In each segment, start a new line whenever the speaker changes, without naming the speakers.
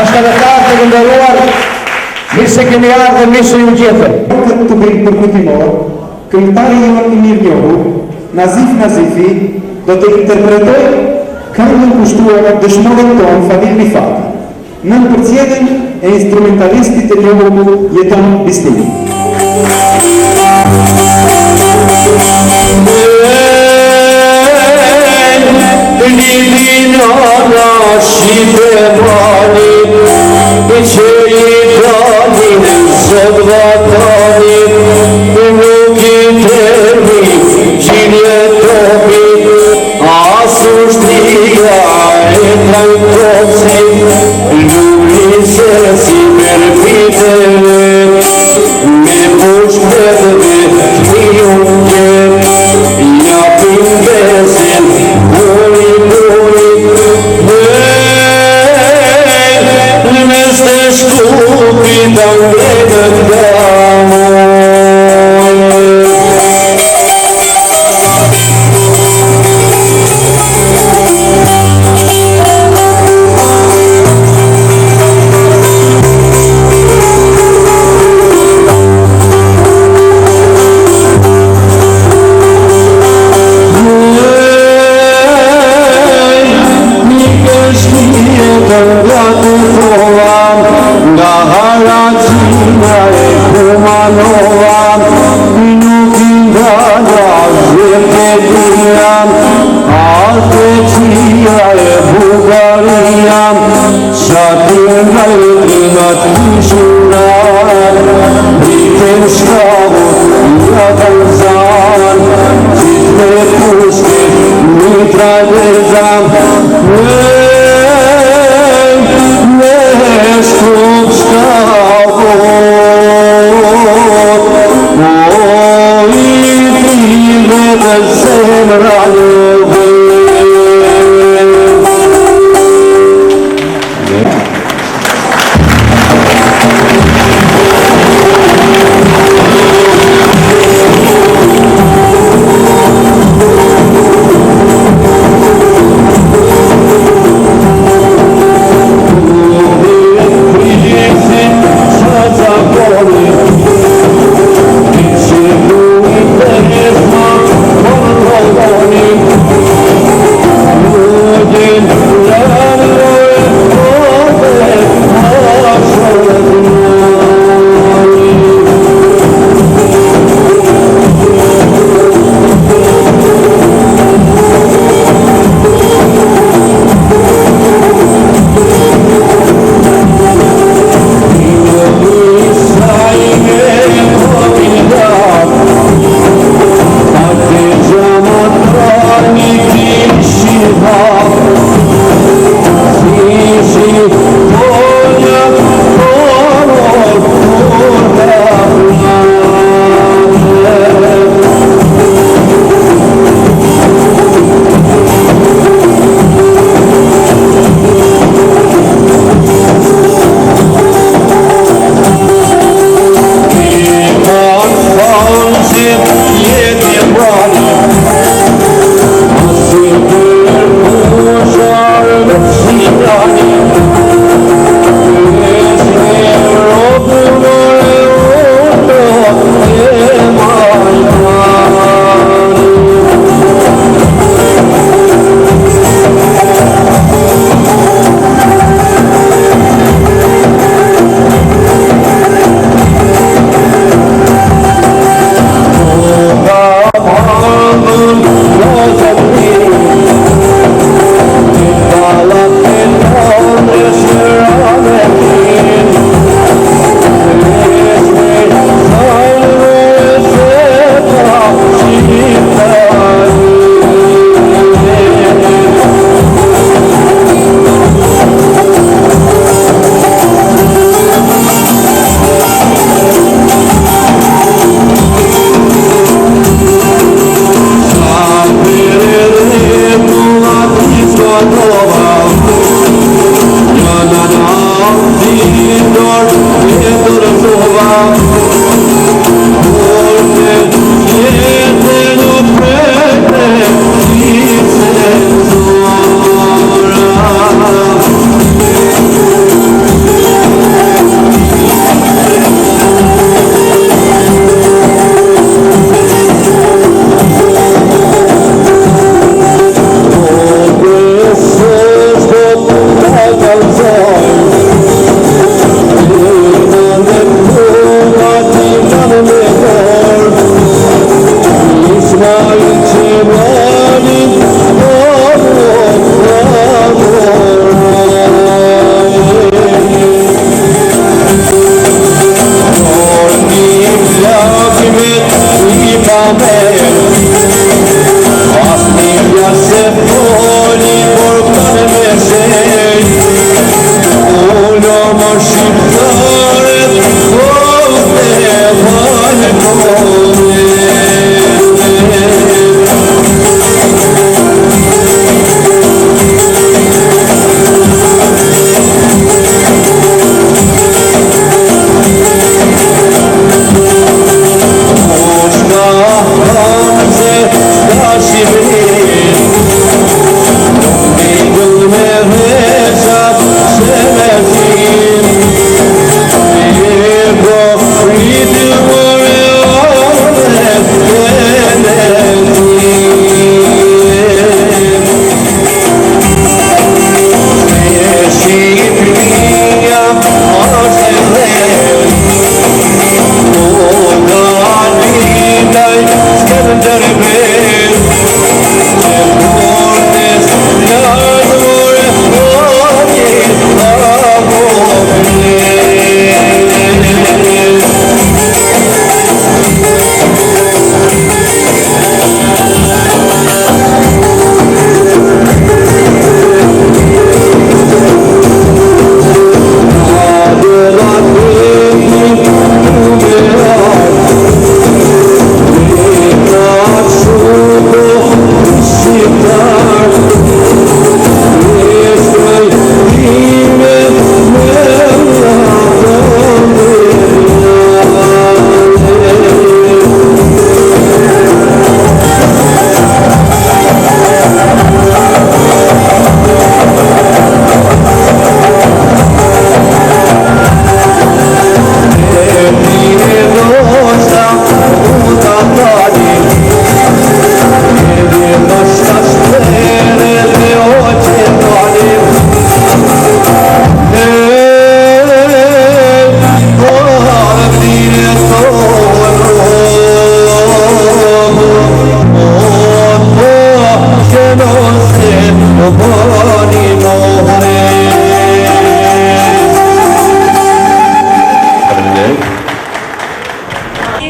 Bashkëdhëtar të nderuar, mirë se keni ardhur, mirë se ju gjetëm.
Këtë të bëjmë përkujtimor, këngëtari jon i mirënjohur, Nazif Nazifi, do të interpretoj këngën kushtuar dëshmorit tonë Fadil Rifati, nën përcjelljen e instrumentalistit të njohur Jeton Bistini.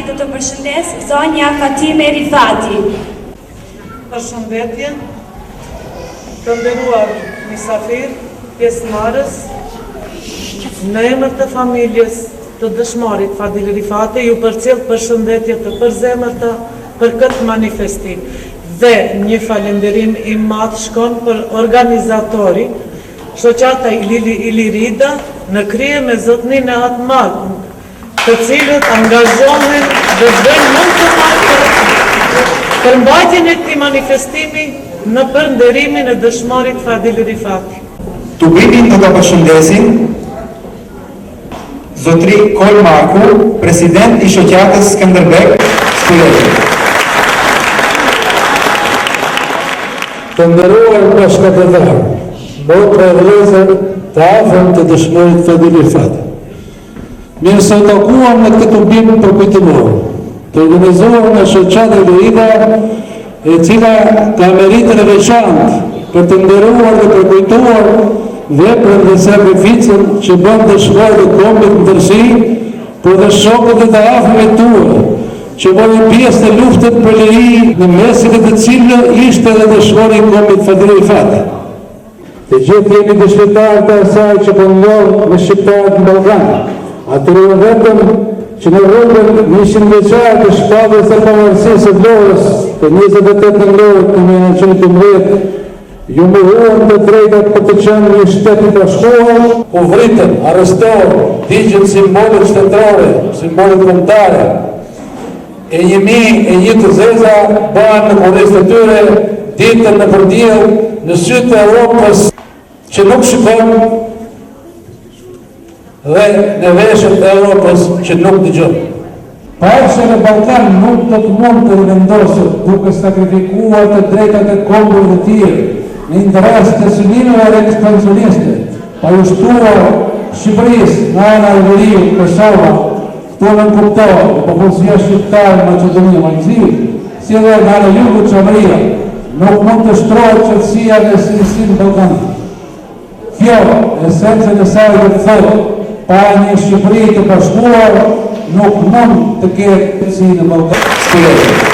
Do të përshëndes zonja Fatime Rifati.
Përshëndetje, të nderuar mysafir, pjesëmarrës, në emër të familjes të dëshmorit Fadil Rifati, ju përcjell përshëndetje të përzemërta për këtë manifestim. Dhe një falënderim i madh shkon për organizatori, shoqata Ilirida, në krye me zotnin e atë madh, të cilët angazhohen dhe bëjnë mund të madh për mbajtjen e këtij manifestimi në përnderimin e dëshmorit Fadil Rifati.
Tubimin do të përshëndesin zotri Kol Marku, president i shoqatës Skënderbeg Spuleti.
Të nderuar bashkëpunëtor, motra e vëllezër të afërm të dëshmorit Fadil Rifati. Mirë se u takuam në këtë tubim përkujtimor, të organizuar nga shoqata Ilirida, e cila ka meritën e veçantë për të nderuar dhe përkujtuar veprën dhe sakrificën që bën dëshmorët e kombit në tërësi, por dhe shokët e të afërmit tuaj, që bënin pjesë të luftës për liri në mesin e të cilën ishte edhe dëshmori i kombit Fadil Rifati. Të gjithë jemi dëshmitarë të asaj që po ndodh me shqiptarët në Ballkan. Atëherë vetëm që në rrugën 100 vjeçare të shpalljes së pavarësisë së Vlorës të 28 nëntor të 1911, ju mohuan të drejtat për të qenë një shtet i bashkuar, u vritën, arrestuan, digjen simbolet shtetërore, simbolet kombëtare, e një të zeza bëhen në kurriz të tyre, ditën në përdiell në sytë të Europës që nuk shikon dhe në veshët e Europës që nuk dëgjon. Paqja në Ballkan nuk do të mund të vendoset duke sakrifikuar të drejtat e kombëve të tjerë në interes të synimeve ekspansioniste, pa u shtuar Shqipërisë nga ana e veriut Kosova, këto në kuptohet popullsia shqiptare Maqedonia Malëzi, si edhe nga ana jugut Çamëria, nuk mund të shtrohet qetësia dhe sinësinë në Ballkan. Kjo, esencën e saj do të thotë, pa një Shqipëri të bashkuar, nuk mund të ketë si në Ballkan.